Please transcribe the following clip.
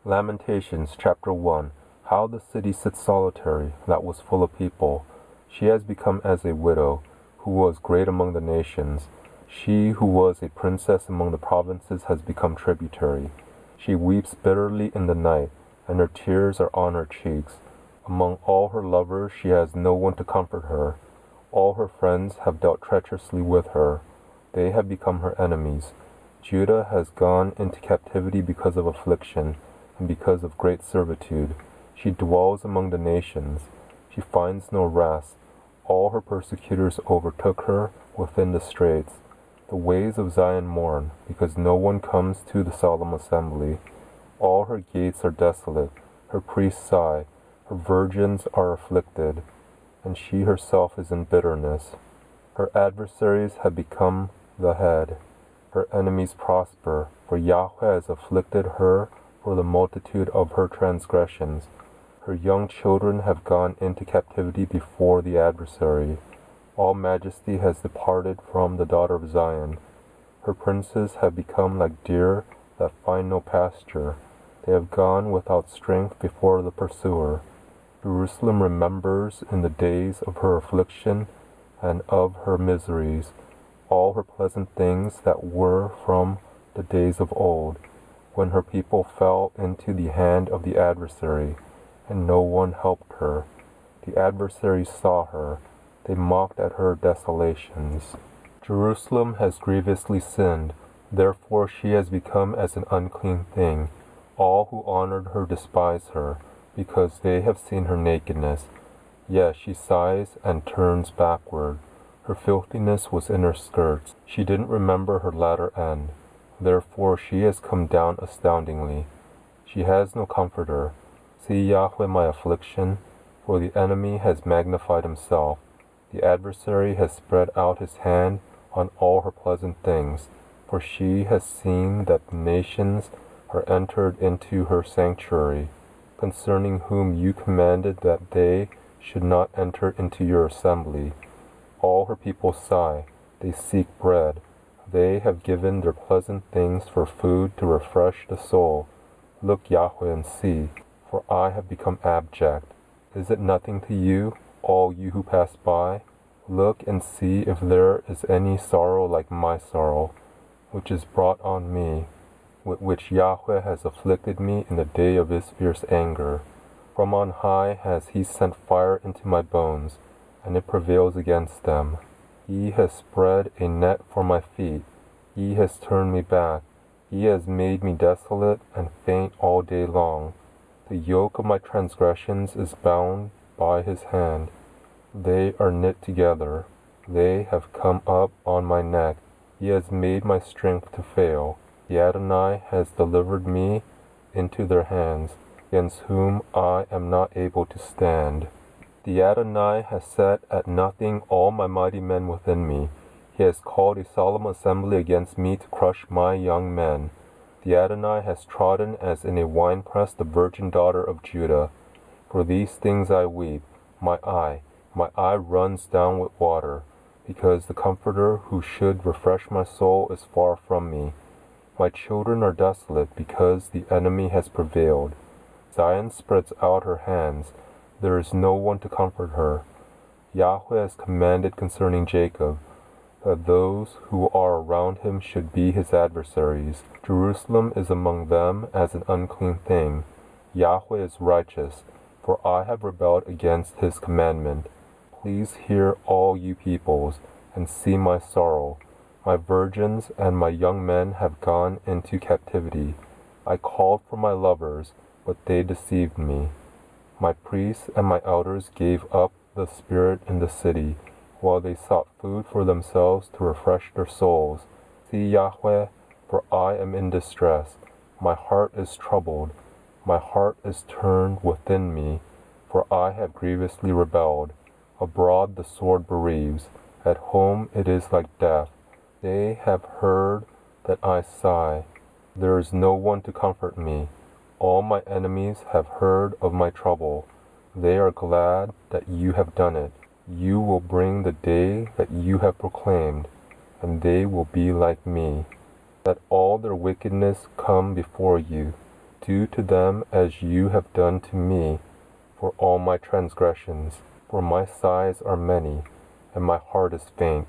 Lamentations chapter 1. How the city sits solitary, that was full of people. She has become as a widow, who was great among the nations. She who was a princess among the provinces has become tributary. She weeps bitterly in the night, and her tears are on her cheeks. Among all her lovers she has no one to comfort her. All her friends have dealt treacherously with her. They have become her enemies. Judah has gone into captivity because of affliction, and because of great servitude. She dwells among the nations. She finds no rest. All her persecutors overtook her within the straits. The ways of Zion mourn, because no one comes to the solemn assembly. All her gates are desolate. Her priests sigh. Her virgins are afflicted, and she herself is in bitterness. Her adversaries have become the head. Her enemies prosper, for Yahweh has afflicted her for the multitude of her transgressions. Her young children have gone into captivity before the adversary. All majesty has departed from the daughter of Zion. Her princes have become like deer that find no pasture. They have gone without strength before the pursuer. Jerusalem remembers in the days of her affliction and of her miseries all her pleasant things that were from the days of old, when her people fell into the hand of the adversary, and no one helped her. The adversaries saw her. They mocked at her desolations. Jerusalem has grievously sinned. Therefore she has become as an unclean thing. All who honored her despise her, because they have seen her nakedness. Yes, she sighs and turns backward. Her filthiness was in her skirts. She didn't remember her latter end. Therefore she has come down astoundingly. She has no comforter. See, Yahweh, my affliction, for the enemy has magnified himself. The adversary has spread out his hand on all her pleasant things. For she has seen that the nations are entered into her sanctuary, concerning whom you commanded that they should not enter into your assembly. All her people sigh. They seek bread. They have given their pleasant things for food to refresh the soul. Look, Yahweh, and see, for I have become abject. Is it nothing to you, all you who pass by? Look and see if there is any sorrow like my sorrow, which is brought on me, with which Yahweh has afflicted me in the day of his fierce anger. From on high has he sent fire into my bones, and it prevails against them. He has spread a net for my feet. He has turned me back. He has made me desolate and faint all day long. The yoke of my transgressions is bound by his hand. They are knit together. They have come up on my neck. He has made my strength to fail. The Adonai has delivered me into their hands, against whom I am not able to stand. The Adonai has set at nothing all my mighty men within me. He has called a solemn assembly against me to crush my young men. The Adonai has trodden as in a winepress the virgin daughter of Judah. For these things I weep. My eye runs down with water, because the Comforter who should refresh my soul is far from me. My children are desolate, because the enemy has prevailed. Zion spreads out her hands. There is no one to comfort her. Yahweh has commanded concerning Jacob, that those who are around him should be his adversaries. Jerusalem is among them as an unclean thing. Yahweh is righteous, for I have rebelled against his commandment. Please hear, all you peoples, and see my sorrow. My virgins and my young men have gone into captivity. I called for my lovers, but they deceived me. My priests and my elders gave up the spirit in the city, while they sought food for themselves to refresh their souls. See, Yahweh, for I am in distress. My heart is troubled. My heart is turned within me, for I have grievously rebelled. Abroad the sword bereaves. At home it is like death. They have heard that I sigh. There is no one to comfort me. All my enemies have heard of my trouble. They are glad that you have done it. You will bring the day that you have proclaimed, and they will be like me. Let all their wickedness come before you. Do to them as you have done to me, for all my transgressions, for my sighs are many, and my heart is faint.